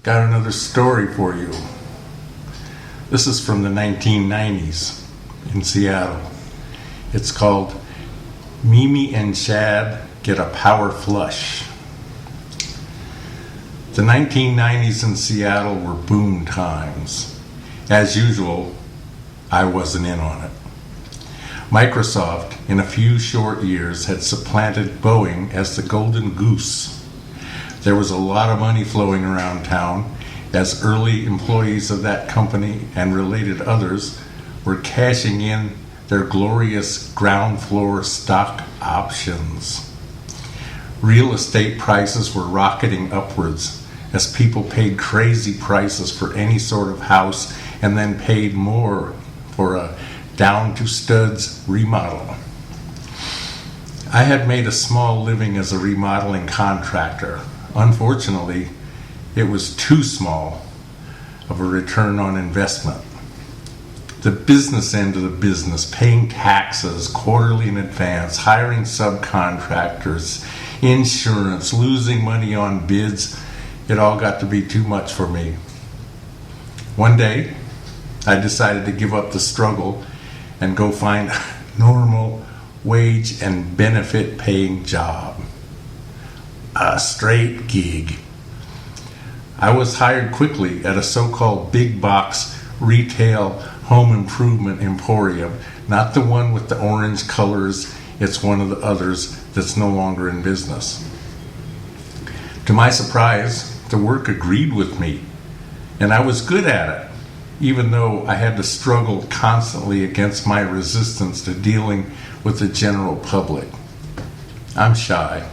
got another story for you. This is from the 1990s in Seattle. It's called Mimi and Chad Get a Power Flush. The 1990s in Seattle were boom times. As usual, I wasn't in on it. Microsoft, in a few short years, had supplanted Boeing as the golden goose. There was a lot of money flowing around town as early employees of that company and related others were cashing in their glorious ground floor stock options. Real estate prices were rocketing upwards as people paid crazy prices for any sort of house and then paid more for a down-to-studs remodel. I had made a small living as a remodeling contractor. Unfortunately, it was too small of a return on investment. The business end of the business, paying taxes quarterly in advance, hiring subcontractors, insurance, losing money on bids, it all got to be too much for me. One day, I decided to give up the struggle and go find a normal wage and benefit paying job. A straight gig. I was hired quickly at a so-called big box retail home improvement emporium, not the one with the orange colors. It's one of the others that's no longer in business. To my surprise, the work agreed with me, and I was good at it, even though I had to struggle constantly against my resistance to dealing with the general public. I'm shy.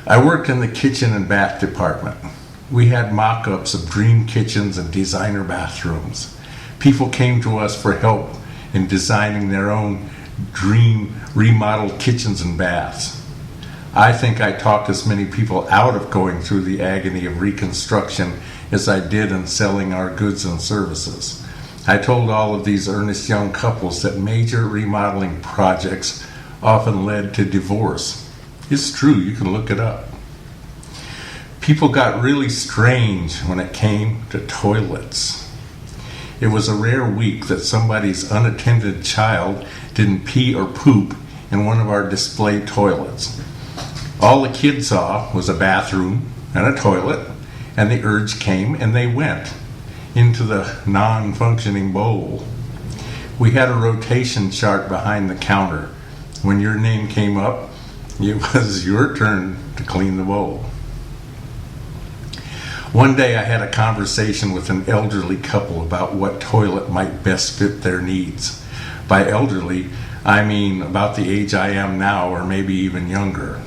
I worked in the kitchen and bath department. We had mock-ups of dream kitchens and designer bathrooms. People came to us for help in designing their own dream remodeled kitchens and baths. I think I talked as many people out of going through the agony of reconstruction as I did in selling our goods and services. I told all of these earnest young couples that major remodeling projects often led to divorce. It's true, you can look it up. People got really strange when it came to toilets. It was a rare week that somebody's unattended child didn't pee or poop in one of our display toilets. All the kids saw was a bathroom and a toilet, and the urge came and they went into the non-functioning bowl. We had a rotation chart behind the counter. When your name came up, it was your turn to clean the bowl. One day I had a conversation with an elderly couple about what toilet might best fit their needs. By elderly, I mean about the age I am now or maybe even younger.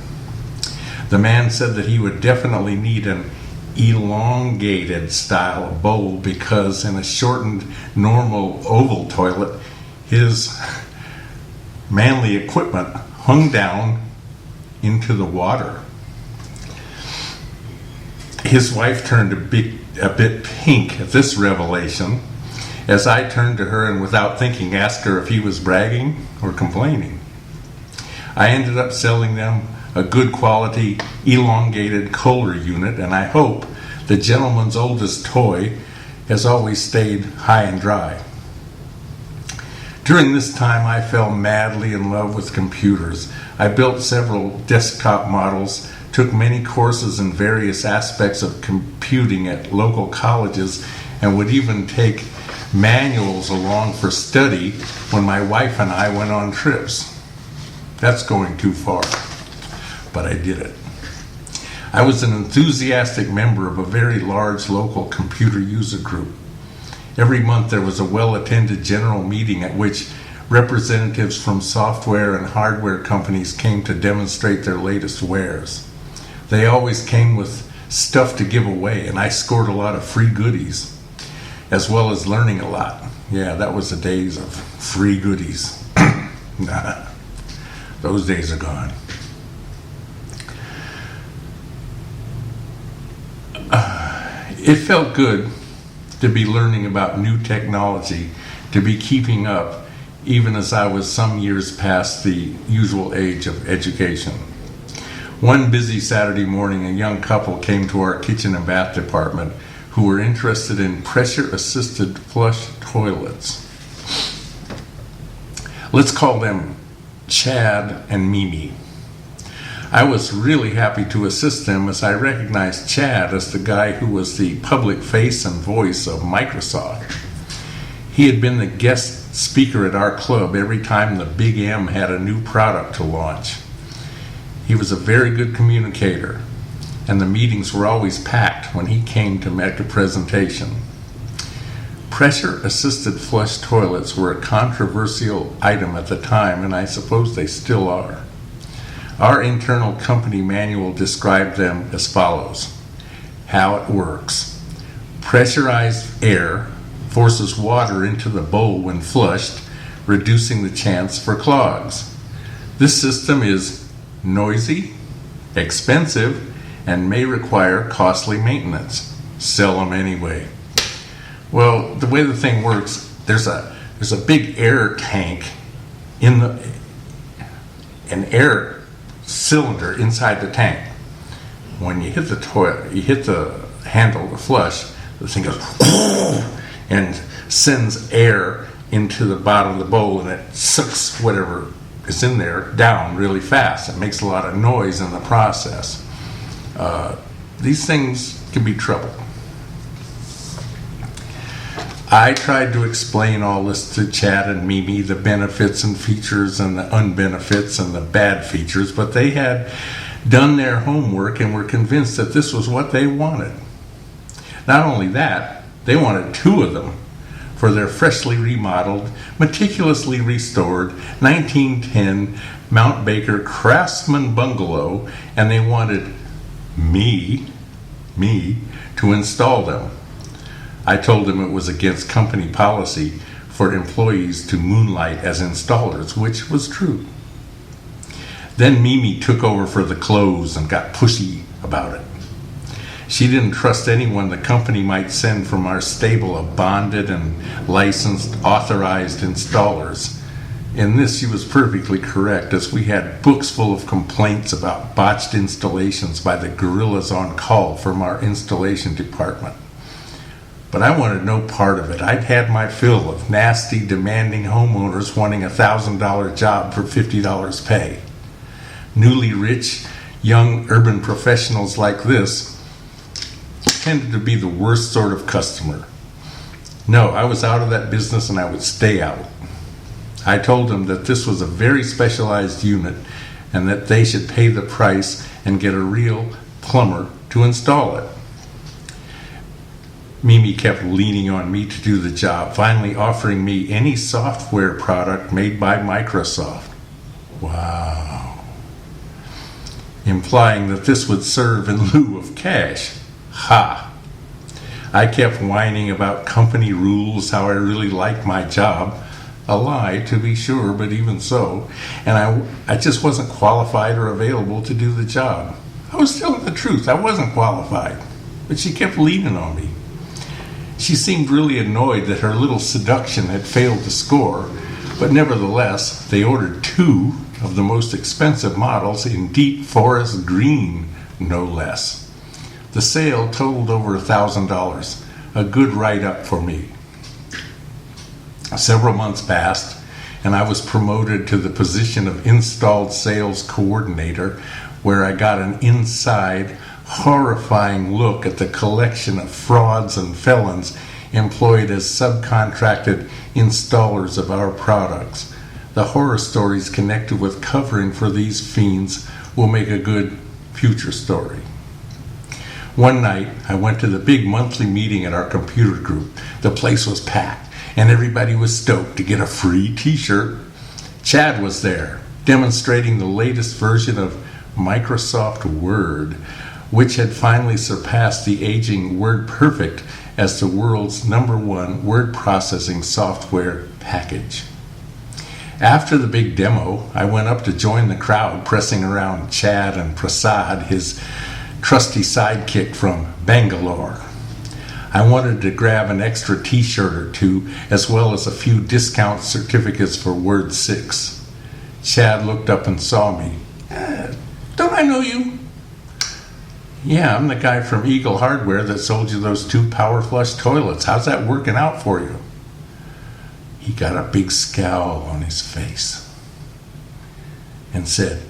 The man said that he would definitely need an elongated style bowl because in a shortened normal oval toilet, his manly equipment hung down into the water. His wife turned a bit pink at this revelation as I turned to her and without thinking asked her if he was bragging or complaining. I ended up selling them a good quality elongated Kohler unit, and I hope the gentleman's oldest toy has always stayed high and dry. During this time, I fell madly in love with computers. I built several desktop models, took many courses in various aspects of computing at local colleges, and would even take manuals along for study when my wife and I went on trips. That's going too far, but I did it. I was an enthusiastic member of a very large local computer user group. Every month there was a well-attended general meeting at which representatives from software and hardware companies came to demonstrate their latest wares. They always came with stuff to give away, and I scored a lot of free goodies, as well as learning a lot. Yeah, that was the days of free goodies. Nah, those days are gone. It felt good to be learning about new technology, to be keeping up, even as I was some years past the usual age of education. One busy Saturday morning, a young couple came to our kitchen and bath department who were interested in pressure-assisted flush toilets. Let's call them Chad and Mimi. I was really happy to assist them as I recognized Chad as the guy who was the public face and voice of Microsoft. He had been the guest speaker at our club every time the Big M had a new product to launch. He was a very good communicator, and the meetings were always packed when he came to make a presentation. Pressure-assisted flush toilets were a controversial item at the time, and I suppose they still are. Our internal company manual described them as follows. How it works. Pressurized air forces water into the bowl when flushed, reducing the chance for clogs. This system is noisy, expensive, and may require costly maintenance. Sell them anyway. Well, the way the thing works, there's a big air tank in an air cylinder inside the tank. When you hit the toilet, you hit the handle to flush, the thing goes and sends air into the bottom of the bowl, and it sucks whatever is in there down really fast. It makes a lot of noise in the process. These things can be trouble. I tried to explain all this to Chad and Mimi, the benefits and features and the unbenefits and the bad features, but they had done their homework and were convinced that this was what they wanted. Not only that, they wanted two of them for their freshly remodeled, meticulously restored 1910 Mount Baker Craftsman Bungalow, and they wanted me to install them. I told them it was against company policy for employees to moonlight as installers, which was true. Then Mimi took over for the clothes and got pushy about it. She didn't trust anyone the company might send from our stable of bonded and licensed authorized installers. In this, she was perfectly correct, as we had books full of complaints about botched installations by the gorillas on call from our installation department. But I wanted no part of it. I'd had my fill of nasty, demanding homeowners wanting a $1,000 job for $50 pay. Newly rich, young urban professionals like this tended to be the worst sort of customer. No, I was out of that business and I would stay out. I told them that this was a very specialized unit and that they should pay the price and get a real plumber to install it. Mimi kept leaning on me to do the job, finally offering me any software product made by Microsoft. Wow. Implying that this would serve in lieu of cash. Ha! I kept whining about company rules, how I really liked my job. A lie, to be sure, but even so. And I just wasn't qualified or available to do the job. I was telling the truth. I wasn't qualified. But she kept leaning on me. She seemed really annoyed that her little seduction had failed to score, but nevertheless, they ordered two of the most expensive models in deep forest green, no less. The sale totaled over $1,000, a good write-up for me. Several months passed, and I was promoted to the position of installed sales coordinator, where I got an inside, horrifying look at the collection of frauds and felons employed as subcontracted installers of our products. The horror stories connected with covering for these fiends will make a good future story. One night, I went to the big monthly meeting at our computer group. The place was packed, and everybody was stoked to get a free t-shirt. Chad was there, demonstrating the latest version of Microsoft Word, which had finally surpassed the aging WordPerfect as the world's #1 word processing software package. After the big demo, I went up to join the crowd pressing around Chad and Prasad, his trusty sidekick from Bangalore. I wanted to grab an extra t-shirt or two, as well as a few discount certificates for Word 6. Chad looked up and saw me. Don't I know you? Yeah, I'm the guy from Eagle Hardware that sold you those 2 power flush toilets. How's that working out for you? He got a big scowl on his face and said,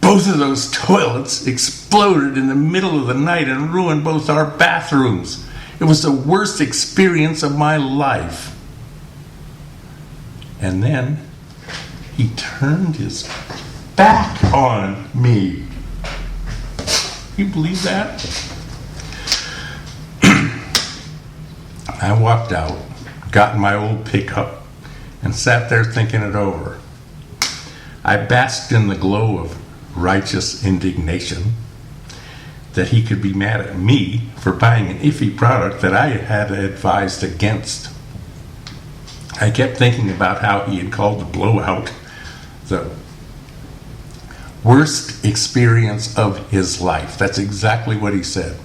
both of those toilets exploded in the middle of the night and ruined both our bathrooms. It was the worst experience of my life. And then he turned his back on me. You believe that? I walked out, got in my old pickup, and sat there thinking it over. I basked in the glow of righteous indignation that he could be mad at me for buying an iffy product that I had advised against. I kept thinking about how he had called the blowout the worst experience of his life. That's exactly what he said.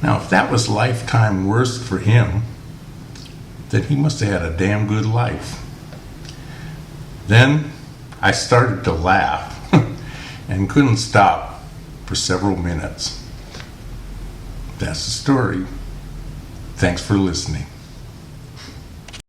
Now, if that was lifetime worst for him, then he must have had a damn good life. Then I started to laugh and couldn't stop for several minutes. That's the story. Thanks for listening.